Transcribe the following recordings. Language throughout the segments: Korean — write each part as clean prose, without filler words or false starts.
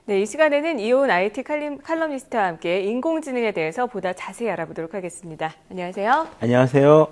네, 이 시간에는 이온 IT 칼럼니스트와 함께 인공지능에 대해서 보다 자세히 알아보도록 하겠습니다. 안녕하세요. 안녕하세요.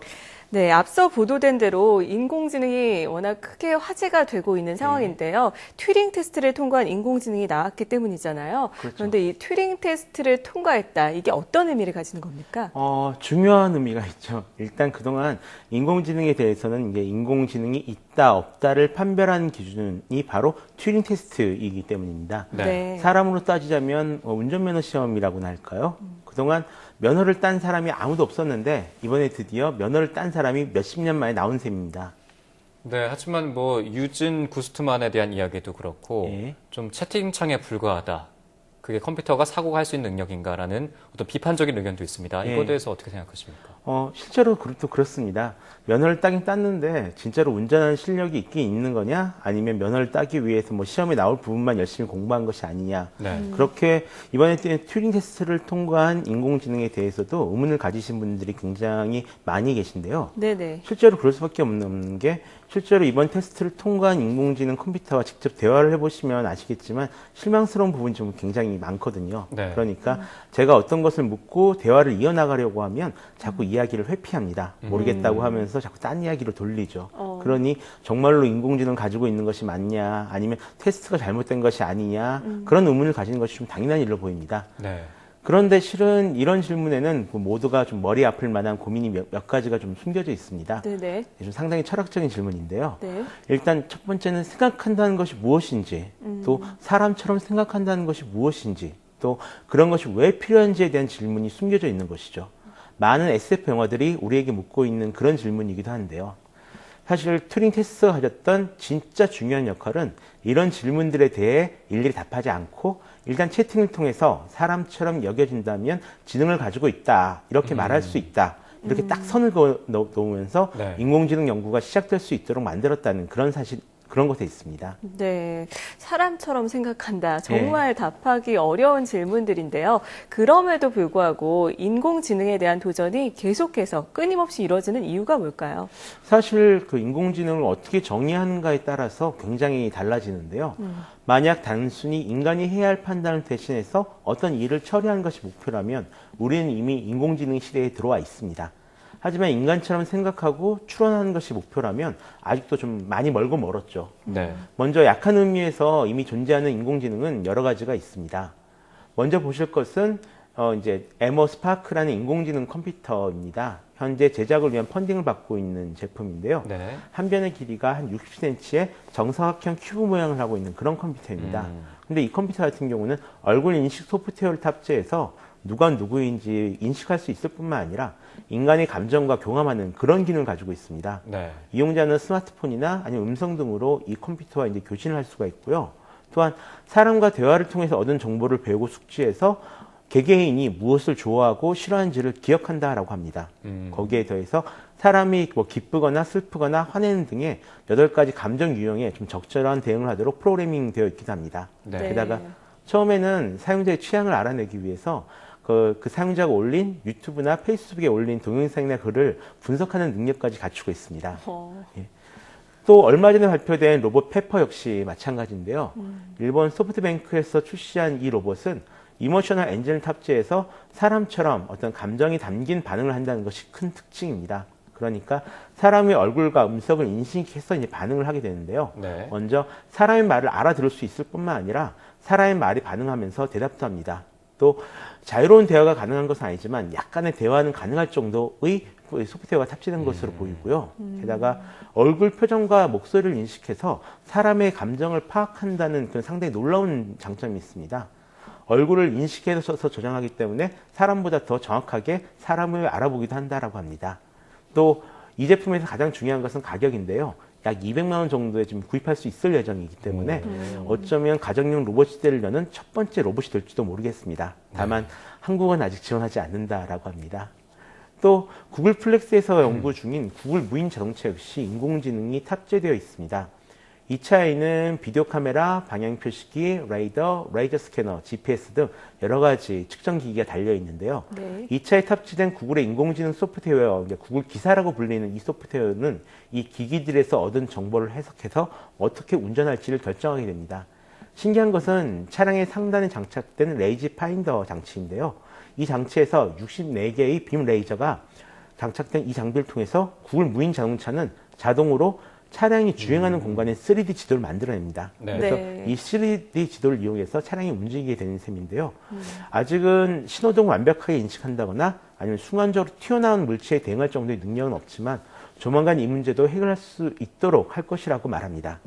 네, 앞서 보도된 대로 인공지능이 워낙 크게 화제가 되고 있는 상황인데요. 튜링 테스트를 통과한 인공지능이 나왔기 때문이잖아요. 그렇죠. 그런데 이 튜링 테스트를 통과했다. 이게 어떤 의미를 가지는 겁니까? 중요한 의미가 있죠. 일단 그동안 인공지능에 대해서는 이게 인공지능이 있다, 없다를 판별하는 기준이 바로 튜링 테스트이기 때문입니다. 네. 사람으로 따지자면 운전면허 시험이라고나 할까요? 그동안 면허를 딴 사람이 아무도 없었는데 이번에 드디어 면허를 딴 사람이 몇십 년 만에 나온 셈입니다. 네, 하지만 뭐 유진 구스트만에 대한 이야기도 그렇고 좀 채팅창에 불과하다. 그게 컴퓨터가 사고가 할 수 있는 능력인가라는 어떤 비판적인 의견도 있습니다. 이거에 대해서 어떻게 생각하십니까? 실제로 또 그렇습니다. 면허를 따긴 땄는데 진짜로 운전하는 실력이 있긴 있는 거냐? 아니면 면허를 따기 위해서 뭐 시험에 나올 부분만 열심히 공부한 것이 아니냐? 그렇게 이번에 튜링 테스트를 통과한 인공지능에 대해서도 의문을 가지신 분들이 굉장히 많이 계신데요. 네네. 실제로 그럴 수밖에 없는 게 실제로 이번 테스트를 통과한 인공지능 컴퓨터와 직접 대화를 해보시면 아시겠지만 실망스러운 부분이 좀 굉장히 많거든요. 네. 그러니까 제가 어떤 것을 묻고 대화를 이어나가려고 하면 자꾸 이야기를 회피합니다. 모르겠다고 하면서 자꾸 딴 이야기로 돌리죠. 그러니 정말로 인공지능 가지고 있는 것이 맞냐 아니면 테스트가 잘못된 것이 아니냐 그런 의문을 가지는 것이 좀 당연한 일로 보입니다. 네. 그런데 실은 이런 질문에는 모두가 좀 머리 아플 만한 고민이 몇 가지가 좀 숨겨져 있습니다. 네네. 좀 상당히 철학적인 질문인데요. 네. 일단 첫 번째는 생각한다는 것이 무엇인지, 또 사람처럼 생각한다는 것이 무엇인지, 또 그런 것이 왜 필요한지에 대한 질문이 숨겨져 있는 것이죠. 많은 SF 영화들이 우리에게 묻고 있는 그런 질문이기도 한데요. 사실 튜링 테스트가 가졌던 진짜 중요한 역할은 이런 질문들에 대해 일일이 답하지 않고 일단 채팅을 통해서 사람처럼 여겨진다면 지능을 가지고 있다, 이렇게 말할 수 있다, 이렇게 딱 선을 놓으면서 인공지능 연구가 시작될 수 있도록 만들었다는 그런 사실, 그런 것에 있습니다. 네, 사람처럼 생각한다. 정말 답하기 어려운 질문들인데요. 그럼에도 불구하고 인공지능에 대한 도전이 계속해서 끊임없이 이루어지는 이유가 뭘까요? 사실 그 인공지능을 어떻게 정의하는가에 따라서 굉장히 달라지는데요. 만약 단순히 인간이 해야 할 판단을 대신해서 어떤 일을 처리하는 것이 목표라면 우리는 이미 인공지능 시대에 들어와 있습니다. 하지만 인간처럼 생각하고 추론하는 것이 목표라면 아직도 좀 많이 멀고 멀었죠. 네. 먼저 약한 의미에서 이미 존재하는 인공지능은 여러 가지가 있습니다. 먼저 보실 것은 이제 에머 스파크라는 인공지능 컴퓨터입니다. 현재 제작을 위한 펀딩을 받고 있는 제품인데요. 네. 한 변의 길이가 한 60cm의 정사각형 큐브 모양을 하고 있는 그런 컴퓨터입니다. 근데 이 컴퓨터 같은 경우는 얼굴 인식 소프트웨어를 탑재해서 누가 누구인지 인식할 수 있을 뿐만 아니라 인간의 감정과 교감하는 그런 기능을 가지고 있습니다. 네. 이용자는 스마트폰이나 아니면 음성 등으로 이 컴퓨터와 이제 교신을 할 수가 있고요. 또한 사람과 대화를 통해서 얻은 정보를 배우고 숙지해서 개개인이 무엇을 좋아하고 싫어하는지를 기억한다라고 합니다. 거기에 더해서 사람이 뭐 기쁘거나 슬프거나 화내는 등의 8가지 감정 유형에 좀 적절한 대응을 하도록 프로그래밍 되어 있기도 합니다. 네. 게다가 처음에는 사용자의 취향을 알아내기 위해서 그 사용자가 올린 유튜브나 페이스북에 올린 동영상이나 글을 분석하는 능력까지 갖추고 있습니다. 예. 또 얼마 전에 발표된 로봇 페퍼 역시 마찬가지인데요. 일본 소프트뱅크에서 출시한 이 로봇은 이모셔널 엔진을 탑재해서 사람처럼 어떤 감정이 담긴 반응을 한다는 것이 큰 특징입니다. 그러니까 사람의 얼굴과 음성을 인식해서 이제 반응을 하게 되는데요. 네. 먼저 사람의 말을 알아들을 수 있을 뿐만 아니라 사람의 말에 반응하면서 대답도 합니다. 또 자유로운 대화가 가능한 것은 아니지만 약간의 대화는 가능할 정도의 소프트웨어가 탑재된 것으로 보이고요. 게다가 얼굴 표정과 목소리를 인식해서 사람의 감정을 파악한다는 그런 상당히 놀라운 장점이 있습니다. 얼굴을 인식해서 조정하기 때문에 사람보다 더 정확하게 사람을 알아보기도 한다라고 합니다. 또 이 제품에서 가장 중요한 것은 가격인데요. 약 200만 원 정도에 지금 구입할 수 있을 예정이기 때문에 어쩌면 가정용 로봇 시대를 여는 첫 번째 로봇이 될지도 모르겠습니다. 다만 한국은 아직 지원하지 않는다라고 합니다. 또 구글 플렉스에서 연구 중인 구글 무인 자동차 역시 인공지능이 탑재되어 있습니다. 이 차에는 비디오 카메라, 방향 표시기, 레이더 스캐너, GPS 등 여러 가지 측정 기기가 달려 있는데요. 네. 이 차에 탑재된 구글의 인공지능 소프트웨어, 구글 기사라고 불리는 이 소프트웨어는 이 기기들에서 얻은 정보를 해석해서 어떻게 운전할지를 결정하게 됩니다. 신기한 것은 차량의 상단에 장착된 레이지 파인더 장치인데요. 이 장치에서 64개의 빔 레이저가 장착된 이 장비를 통해서 구글 무인 자동차는 자동으로 차량이 주행하는 공간에 3D 지도를 만들어냅니다. 네. 그래서 네. 이 3D 지도를 이용해서 차량이 움직이게 되는 셈인데요. 아직은 신호등을 완벽하게 인식한다거나 아니면 순간적으로 튀어나온 물체에 대응할 정도의 능력은 없지만 조만간 이 문제도 해결할 수 있도록 할 것이라고 말합니다.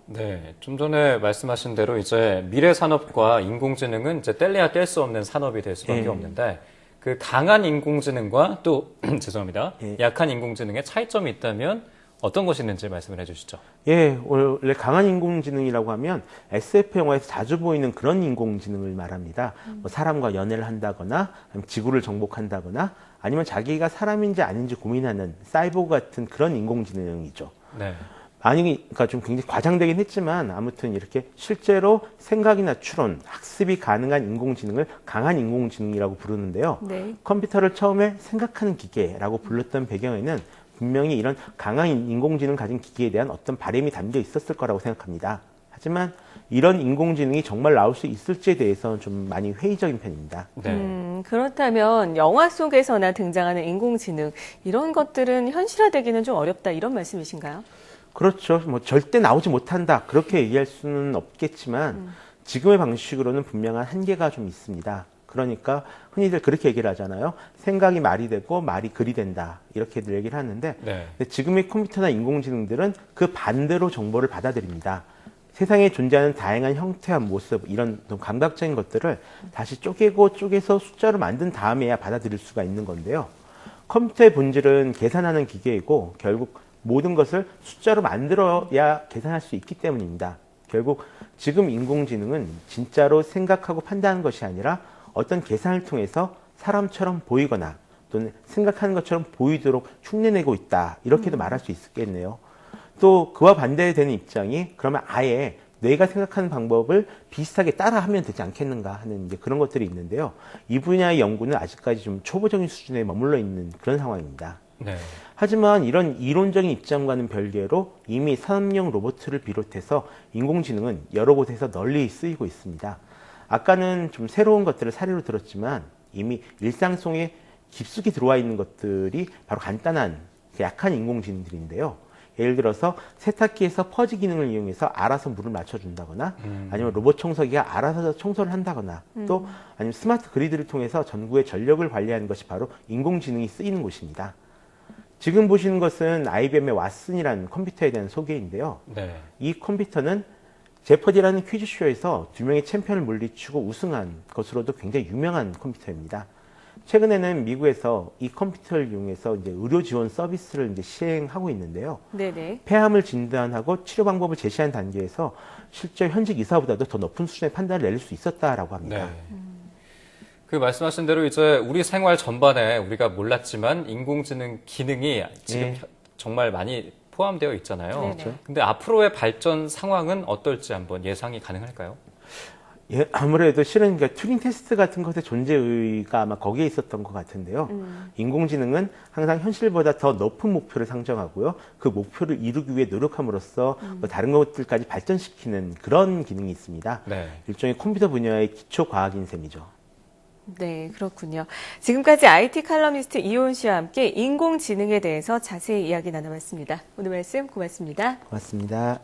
네, 좀 전에 말씀하신 대로 이제 미래 산업과 인공지능은 이제 뗄래야 뗄 수 없는 산업이 될 수밖에 예. 없는데 그 강한 인공지능과 또 죄송합니다. 예. 약한 인공지능의 차이점이 있다면 어떤 것이 있는지 말씀을 해주시죠. 예, 원래 강한 인공지능이라고 하면 SF 영화에서 자주 보이는 그런 인공지능을 말합니다. 뭐 사람과 연애를 한다거나 아니면 지구를 정복한다거나 아니면 자기가 사람인지 아닌지 고민하는 사이보그 같은 그런 인공지능이죠. 네. 그러니까 좀 굉장히 과장되긴 했지만 아무튼 이렇게 실제로 생각이나 추론, 학습이 가능한 인공지능을 강한 인공지능이라고 부르는데요. 네. 컴퓨터를 처음에 생각하는 기계라고 불렀던 배경에는 분명히 이런 강한 인공지능 가진 기계에 대한 어떤 바람이 담겨 있었을 거라고 생각합니다. 하지만 이런 인공지능이 정말 나올 수 있을지에 대해서는 좀 많이 회의적인 편입니다. 네. 그렇다면 영화 속에서나 등장하는 인공지능 이런 것들은 현실화되기는 좀 어렵다 이런 말씀이신가요? 그렇죠. 뭐 절대 나오지 못한다 그렇게 얘기할 수는 없겠지만 지금의 방식으로는 분명한 한계가 좀 있습니다. 그러니까 흔히들 그렇게 얘기를 하잖아요. 생각이 말이 되고 말이 글이 된다 이렇게들 얘기를 하는데 네. 근데 지금의 컴퓨터나 인공지능들은 그 반대로 정보를 받아들입니다. 세상에 존재하는 다양한 형태와 모습 이런 좀 감각적인 것들을 다시 쪼개서 숫자로 만든 다음에야 받아들일 수가 있는 건데요. 컴퓨터의 본질은 계산하는 기계이고 결국 모든 것을 숫자로 만들어야 계산할 수 있기 때문입니다. 결국 지금 인공지능은 진짜로 생각하고 판단하는 것이 아니라 어떤 계산을 통해서 사람처럼 보이거나 또는 생각하는 것처럼 보이도록 흉내내고 있다. 이렇게도 말할 수 있겠네요. 또 그와 반대되는 입장이 그러면 아예 내가 생각하는 방법을 비슷하게 따라하면 되지 않겠는가 하는 이제 그런 것들이 있는데요. 이 분야의 연구는 아직까지 좀 초보적인 수준에 머물러 있는 그런 상황입니다. 네. 하지만 이런 이론적인 입장과는 별개로 이미 산업용 로봇을 비롯해서 인공지능은 여러 곳에서 널리 쓰이고 있습니다. 아까는 좀 새로운 것들을 사례로 들었지만 이미 일상 속에 깊숙이 들어와 있는 것들이 바로 간단한 약한 인공지능들인데요. 예를 들어서 세탁기에서 퍼지 기능을 이용해서 알아서 물을 맞춰준다거나 아니면 로봇 청소기가 알아서 청소를 한다거나 또 아니면 스마트 그리드를 통해서 전구의 전력을 관리하는 것이 바로 인공지능이 쓰이는 곳입니다. 지금 보시는 것은 IBM의 왓슨이라는 컴퓨터에 대한 소개인데요. 네. 이 컴퓨터는 제퍼디라는 퀴즈쇼에서 2명의 챔피언을 물리치고 우승한 것으로도 굉장히 유명한 컴퓨터입니다. 최근에는 미국에서 이 컴퓨터를 이용해서 이제 의료 지원 서비스를 이제 시행하고 있는데요. 네네. 폐암을 진단하고 치료 방법을 제시한 단계에서 실제 현직 의사보다도 더 높은 수준의 판단을 내릴 수 있었다라고 합니다. 네. 그 말씀하신 대로 이제 우리 생활 전반에 우리가 몰랐지만 인공지능 기능이 지금 정말 많이 포함되어 있잖아요. 그렇죠. 근데 앞으로의 발전 상황은 어떨지 한번 예상이 가능할까요? 예, 아무래도 실은 그러니까 튜링 테스트 같은 것의 존재의가 아마 거기에 있었던 것 같은데요. 인공지능은 항상 현실보다 더 높은 목표를 상정하고요. 그 목표를 이루기 위해 노력함으로써 뭐 다른 것들까지 발전시키는 그런 기능이 있습니다. 네. 일종의 컴퓨터 분야의 기초 과학인 셈이죠. 네, 그렇군요. 지금까지 IT 칼럼니스트 이효은 씨와 함께 인공지능에 대해서 자세히 이야기 나눠봤습니다. 오늘 말씀 고맙습니다. 고맙습니다.